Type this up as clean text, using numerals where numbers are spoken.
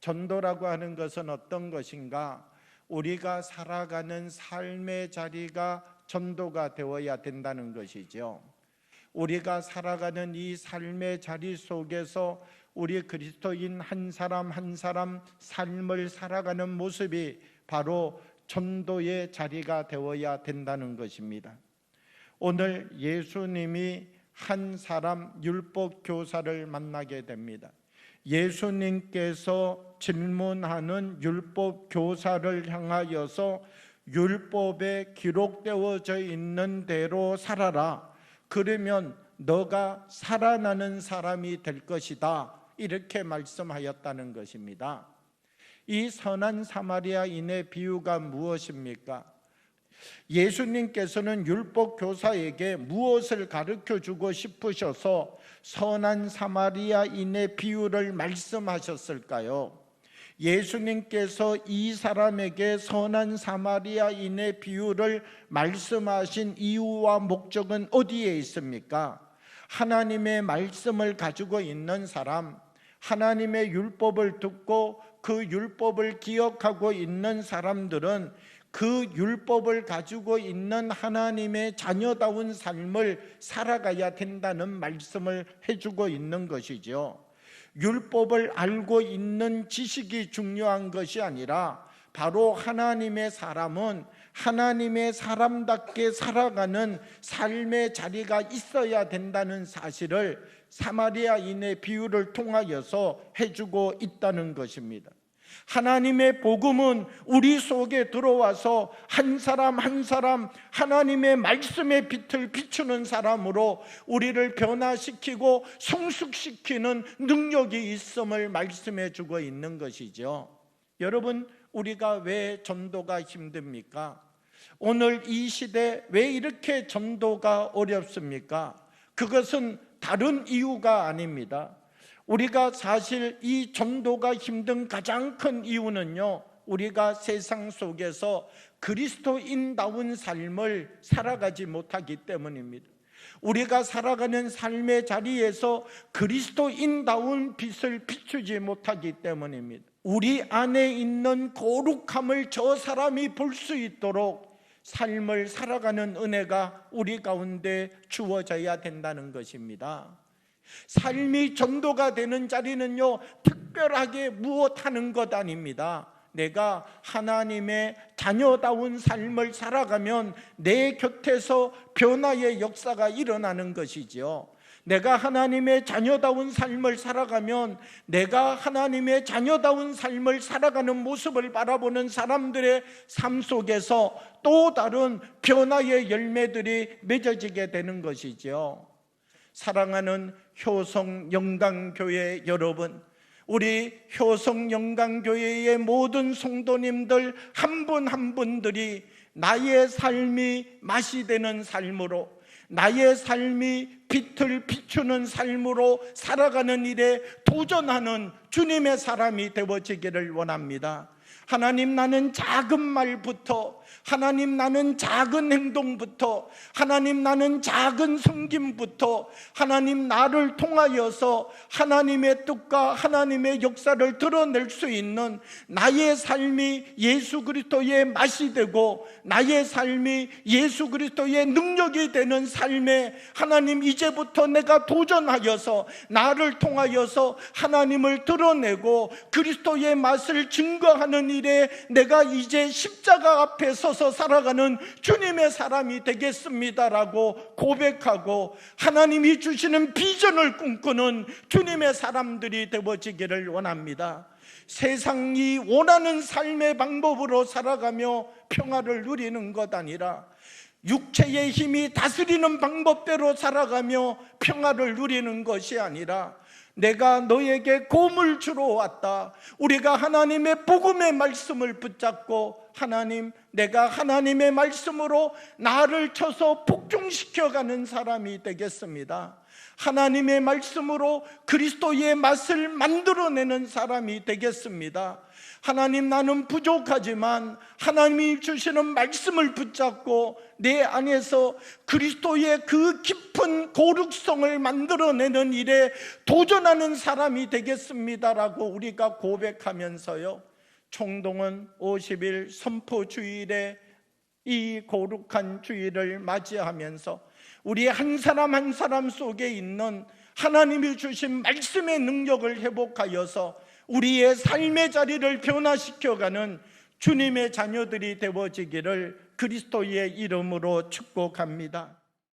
전도라고 하는 것은 어떤 것인가? 우리가 살아가는 삶의 자리가 전도가 되어야 된다는 것이죠. 우리가 살아가는 이 삶의 자리 속에서 우리 그리스도인 한 사람 한 사람 삶을 살아가는 모습이 바로 전도의 자리가 되어야 된다는 것입니다. 오늘 예수님이 한 사람 율법 교사를 만나게 됩니다. 예수님께서 질문하는 율법 교사를 향하여서 율법에 기록되어져 있는 대로 살아라. 그러면 너가 살아나는 사람이 될 것이다. 이렇게 말씀하였다는 것입니다. 이 선한 사마리아인의 비유가 무엇입니까? 예수님께서는 율법 교사에게 무엇을 가르쳐 주고 싶으셔서 선한 사마리아인의 비유를 말씀하셨을까요? 예수님께서 이 사람에게 선한 사마리아인의 비유를 말씀하신 이유와 목적은 어디에 있습니까? 하나님의 말씀을 가지고 있는 사람, 하나님의 율법을 듣고 그 율법을 기억하고 있는 사람들은 그 율법을 가지고 있는 하나님의 자녀다운 삶을 살아가야 된다는 말씀을 해주고 있는 것이죠. 율법을 알고 있는 지식이 중요한 것이 아니라 바로 하나님의 사람은 하나님의 사람답게 살아가는 삶의 자리가 있어야 된다는 사실을 사마리아인의 비유를 통하여서 해주고 있다는 것입니다. 하나님의 복음은 우리 속에 들어와서 한 사람 한 사람 하나님의 말씀의 빛을 비추는 사람으로 우리를 변화시키고 성숙시키는 능력이 있음을 말씀해 주고 있는 것이죠. 여러분, 우리가 왜 전도가 힘듭니까? 오늘 이 시대 왜 이렇게 전도가 어렵습니까? 그것은 다른 이유가 아닙니다. 우리가 사실 이 전도가 힘든 가장 큰 이유는요, 우리가 세상 속에서 그리스도인다운 삶을 살아가지 못하기 때문입니다. 우리가 살아가는 삶의 자리에서 그리스도인다운 빛을 비추지 못하기 때문입니다. 우리 안에 있는 거룩함을 저 사람이 볼 수 있도록 삶을 살아가는 은혜가 우리 가운데 주어져야 된다는 것입니다. 삶이 전도가 되는 자리는요, 특별하게 무엇하는 것 아닙니다. 내가 하나님의 자녀다운 삶을 살아가면 내 곁에서 변화의 역사가 일어나는 것이죠. 내가 하나님의 자녀다운 삶을 살아가면 내가 하나님의 자녀다운 삶을 살아가는 모습을 바라보는 사람들의 삶 속에서 또 다른 변화의 열매들이 맺어지게 되는 것이죠. 사랑하는 효성영광교회 여러분, 우리 효성영광교회의 모든 성도님들 한 분 한 분들이 나의 삶이 맛이 되는 삶으로, 나의 삶이 빛을 비추는 삶으로 살아가는 일에 도전하는 주님의 사람이 되어지기를 원합니다. 하나님, 나는 작은 말부터, 하나님, 나는 작은 행동부터, 하나님, 나는 작은 섬김부터, 하나님, 나를 통하여서 하나님의 뜻과 하나님의 역사를 드러낼 수 있는 나의 삶이 예수 그리스도의 맛이 되고 나의 삶이 예수 그리스도의 능력이 되는 삶에 하나님, 이제부터 내가 도전하여서 나를 통하여서 하나님을 드러내고 그리스도의 맛을 증거하는 일에 내가 이제 십자가 앞에 서서 살아가는 주님의 사람이 되겠습니다라고 고백하고 하나님이 주시는 비전을 꿈꾸는 주님의 사람들이 되어지기를 원합니다. 세상이 원하는 삶의 방법으로 살아가며 평화를 누리는 것 아니라 육체의 힘이 다스리는 방법대로 살아가며 평화를 누리는 것이 아니라 내가 너에게 곰을 주러 왔다. 우리가 하나님의 복음의 말씀을 붙잡고 하나님, 내가 하나님의 말씀으로 나를 쳐서 복종시켜가는 사람이 되겠습니다. 하나님의 말씀으로 그리스도의 맛을 만들어내는 사람이 되겠습니다. 하나님, 나는 부족하지만 하나님이 주시는 말씀을 붙잡고 내 안에서 그리스도의 그 깊은 거룩성을 만들어내는 일에 도전하는 사람이 되겠습니다라고 우리가 고백하면서요, 총동원 50일 선포 주일에 이 거룩한 주일을 맞이하면서 우리 한 사람 한 사람 속에 있는 하나님이 주신 말씀의 능력을 회복하여서 우리의 삶의 자리를 변화시켜가는 주님의 자녀들이 되어지기를 그리스도의 이름으로 축복합니다.